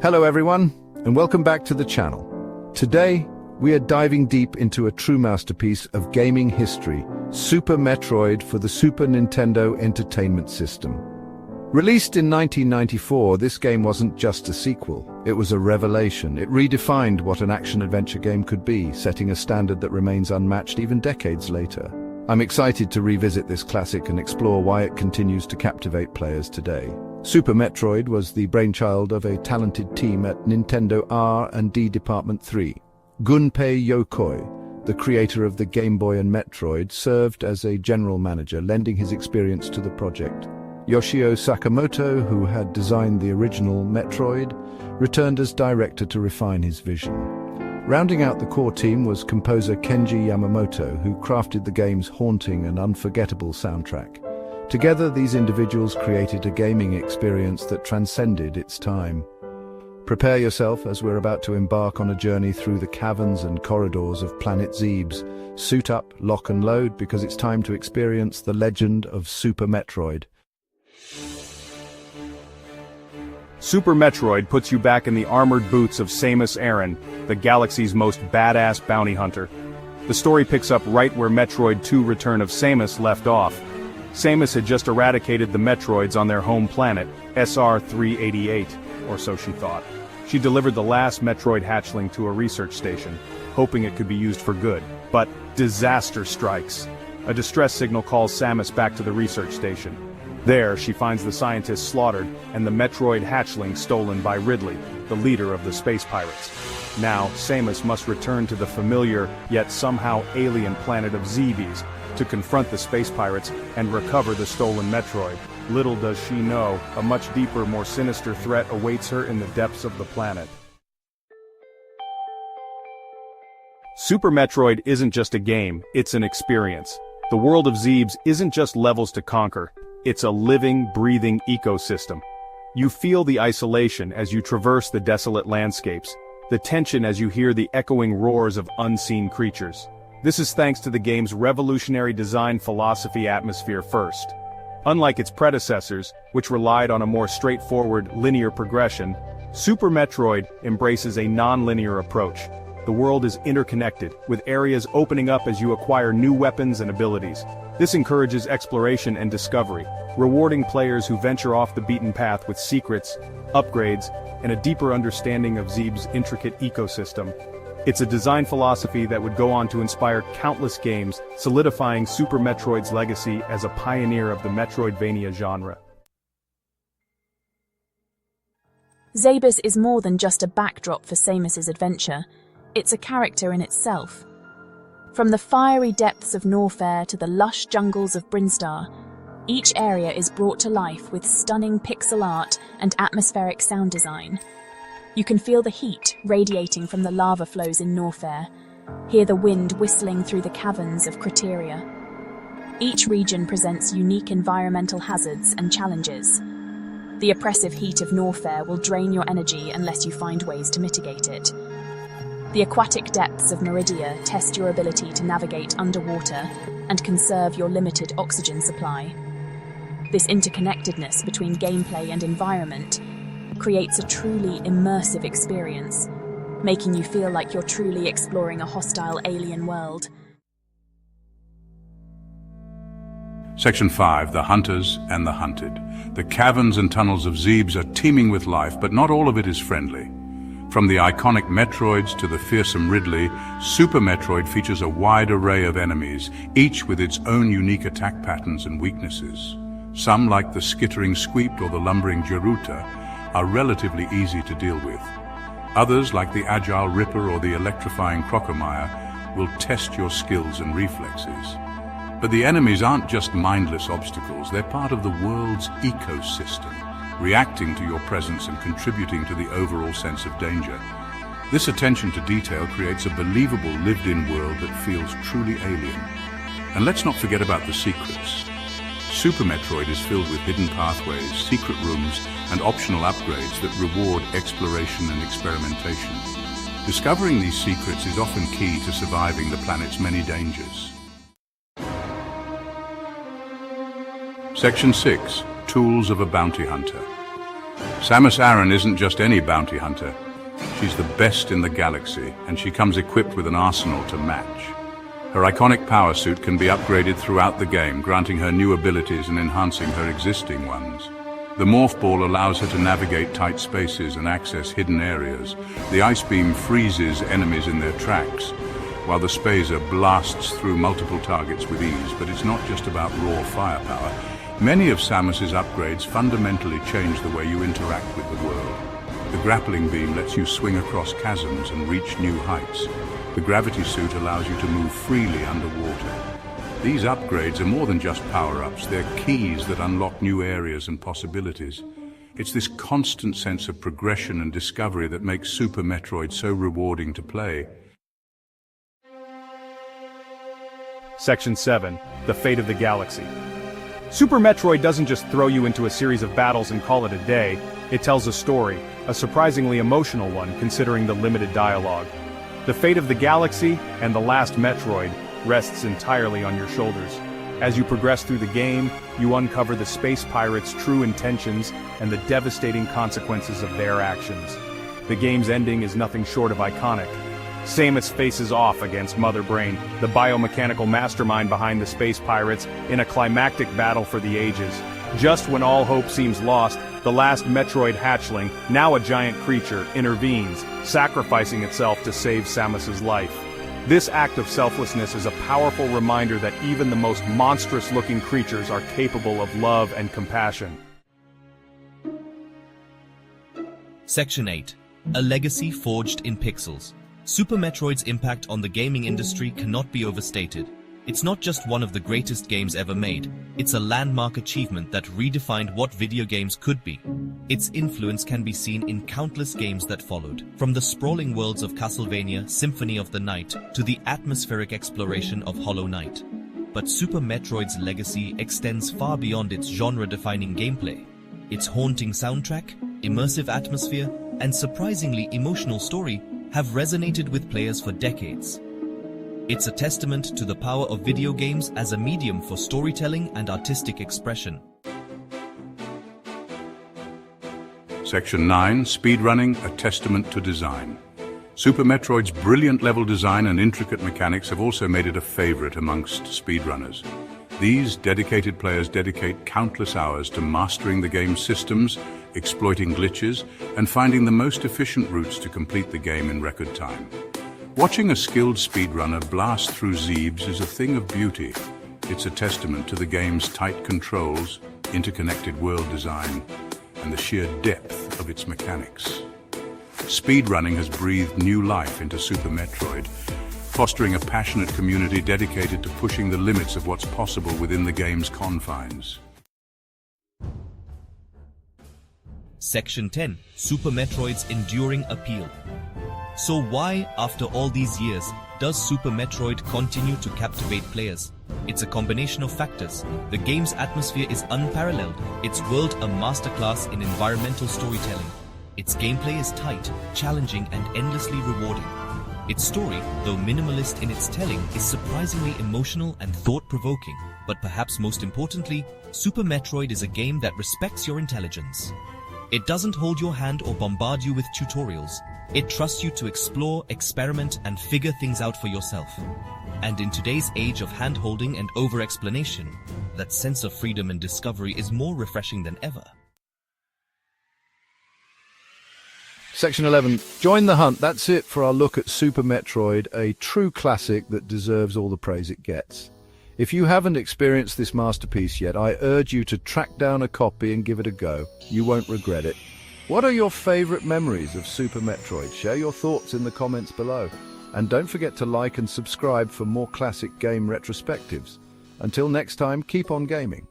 Hello everyone, and welcome back to the channel. Today, we are diving deep into a true masterpiece of gaming history, Super Metroid for the Super Nintendo Entertainment System. Released in 1994, this game wasn't just a sequel, it was a revelation. It redefined what an action-adventure game could be, setting a standard that remains unmatched even decades later. I'm excited to revisit this classic and explore why it continues to captivate players today. Super Metroid was the brainchild of a talented team at Nintendo R&D Department 3. Gunpei Yokoi, the creator of the Game Boy and Metroid, served as a general manager, lending his experience to the project. Yoshio Sakamoto, who had designed the original Metroid, returned as director to refine his vision. Rounding out the core team was composer Kenji Yamamoto, who crafted the game's haunting and unforgettable soundtrack. Together, these individuals created a gaming experience that transcended its time. Prepare yourself as we're about to embark on a journey through the caverns and corridors of Planet Zebes. Suit up, lock and load, because it's time to experience the legend of Super Metroid. Super Metroid puts you back in the armored boots of Samus Aran, the galaxy's most badass bounty hunter. The story picks up right where Metroid 2 Return of Samus left off. Samus had just eradicated the Metroids on their home planet, SR-388, or so she thought. She delivered the last Metroid hatchling to a research station, hoping it could be used for good. But disaster strikes. A distress signal calls Samus back to the research station. There, she finds the scientists slaughtered and the Metroid hatchling stolen by Ridley, the leader of the space pirates. Now, Samus must return to the familiar, yet somehow alien planet of Zebes to confront the space pirates and recover the stolen Metroid. Little does she know, a much deeper, more sinister threat awaits her in the depths of the planet. Super Metroid isn't just a game, it's an experience. The world of Zebes isn't just levels to conquer, it's a living, breathing ecosystem. You feel the isolation as you traverse the desolate landscapes, the tension as you hear the echoing roars of unseen creatures. This is thanks to the game's revolutionary design philosophy atmosphere first. Unlike its predecessors, which relied on a more straightforward, linear progression, Super Metroid embraces a non-linear approach. The world is interconnected, with areas opening up as you acquire new weapons and abilities. This encourages exploration and discovery, rewarding players who venture off the beaten path with secrets, upgrades, and a deeper understanding of Zebes' intricate ecosystem. It's a design philosophy that would go on to inspire countless games, solidifying Super Metroid's legacy as a pioneer of the Metroidvania genre. Zebes is more than just a backdrop for Samus's adventure. It's a character in itself. From the fiery depths of Norfair to the lush jungles of Brinstar, each area is brought to life with stunning pixel art and atmospheric sound design. You can feel the heat radiating from the lava flows in Norfair, hear the wind whistling through the caverns of Criteria. Each region presents unique environmental hazards and challenges. The oppressive heat of Norfair will drain your energy unless you find ways to mitigate it. The aquatic depths of Meridia test your ability to navigate underwater and conserve your limited oxygen supply. This interconnectedness between gameplay and environment creates a truly immersive experience, making you feel like you're truly exploring a hostile alien world. Section 5, The Hunters and the Hunted. The caverns and tunnels of Zebes are teeming with life, but not all of it is friendly. From the iconic Metroids to the fearsome Ridley, Super Metroid features a wide array of enemies, each with its own unique attack patterns and weaknesses. Some, like the skittering Squeep or the lumbering Geruta, are relatively easy to deal with. Others, like the agile Ripper or the electrifying Crocomire, will test your skills and reflexes. But the enemies aren't just mindless obstacles, they're part of the world's ecosystem, reacting to your presence and contributing to the overall sense of danger. This attention to detail creates a believable lived-in world that feels truly alien. And let's not forget about the secrets. Super Metroid is filled with hidden pathways, secret rooms, and optional upgrades that reward exploration and experimentation. Discovering these secrets is often key to surviving the planet's many dangers. Section 6, Tools of a Bounty Hunter. Samus Aran isn't just any bounty hunter. She's the best in the galaxy, and she comes equipped with an arsenal to match. Her iconic power suit can be upgraded throughout the game, granting her new abilities and enhancing her existing ones. The Morph Ball allows her to navigate tight spaces and access hidden areas. The Ice Beam freezes enemies in their tracks, while the Spazer blasts through multiple targets with ease. But it's not just about raw firepower. Many of Samus's upgrades fundamentally change the way you interact with the world. The Grappling Beam lets you swing across chasms and reach new heights. The Gravity Suit allows you to move freely underwater. These upgrades are more than just power-ups, they're keys that unlock new areas and possibilities. It's this constant sense of progression and discovery that makes Super Metroid so rewarding to play. Section 7. The Fate of the Galaxy. Super Metroid doesn't just throw you into a series of battles and call it a day, it tells a story, a surprisingly emotional one considering the limited dialogue. The fate of the galaxy and the last Metroid rests entirely on your shoulders. As you progress through the game, you uncover the space pirates' true intentions and the devastating consequences of their actions. The game's ending is nothing short of iconic. Samus faces off against Mother Brain, the biomechanical mastermind behind the space pirates, in a climactic battle for the ages. Just when all hope seems lost, the last Metroid hatchling, now a giant creature, intervenes, sacrificing itself to save Samus's life. This act of selflessness is a powerful reminder that even the most monstrous-looking creatures are capable of love and compassion. Section 8. A legacy forged in pixels. Super Metroid's impact on the gaming industry cannot be overstated. It's not just one of the greatest games ever made, it's a landmark achievement that redefined what video games could be. Its influence can be seen in countless games that followed, from the sprawling worlds of Castlevania Symphony of the Night to the atmospheric exploration of Hollow Knight. But Super Metroid's legacy extends far beyond its genre-defining gameplay. Its haunting soundtrack, immersive atmosphere, and surprisingly emotional story have resonated with players for decades. It's a testament to the power of video games as a medium for storytelling and artistic expression. Section 9. Speedrunning, a testament to design. Super Metroid's brilliant level design and intricate mechanics have also made it a favorite amongst speedrunners. These dedicated players dedicate countless hours to mastering the game's systems, exploiting glitches, and finding the most efficient routes to complete the game in record time. Watching a skilled speedrunner blast through Zeebs is a thing of beauty. It's a testament to the game's tight controls, interconnected world design, and the sheer depth of its mechanics. Speedrunning has breathed new life into Super Metroid, fostering a passionate community dedicated to pushing the limits of what's possible within the game's confines. Section 10. Super Metroid's enduring appeal. So why, after all these years, does Super Metroid continue to captivate players? It's a combination of factors. The game's atmosphere is unparalleled, its world a masterclass in environmental storytelling. Its gameplay is tight, challenging, and endlessly rewarding. Its story, though minimalist in its telling, is surprisingly emotional and thought-provoking. But perhaps most importantly, Super Metroid is a game that respects your intelligence. It doesn't hold your hand or bombard you with tutorials. It trusts you to explore, experiment, and figure things out for yourself. And in today's age of hand-holding and over-explanation, that sense of freedom and discovery is more refreshing than ever. Section 11. Join the hunt. That's it for our look at Super Metroid, a true classic that deserves all the praise it gets. If you haven't experienced this masterpiece yet, I urge you to track down a copy and give it a go. You won't regret it. What are your favorite memories of Super Metroid? Share your thoughts in the comments below. And don't forget to like and subscribe for more classic game retrospectives. Until next time, keep on gaming.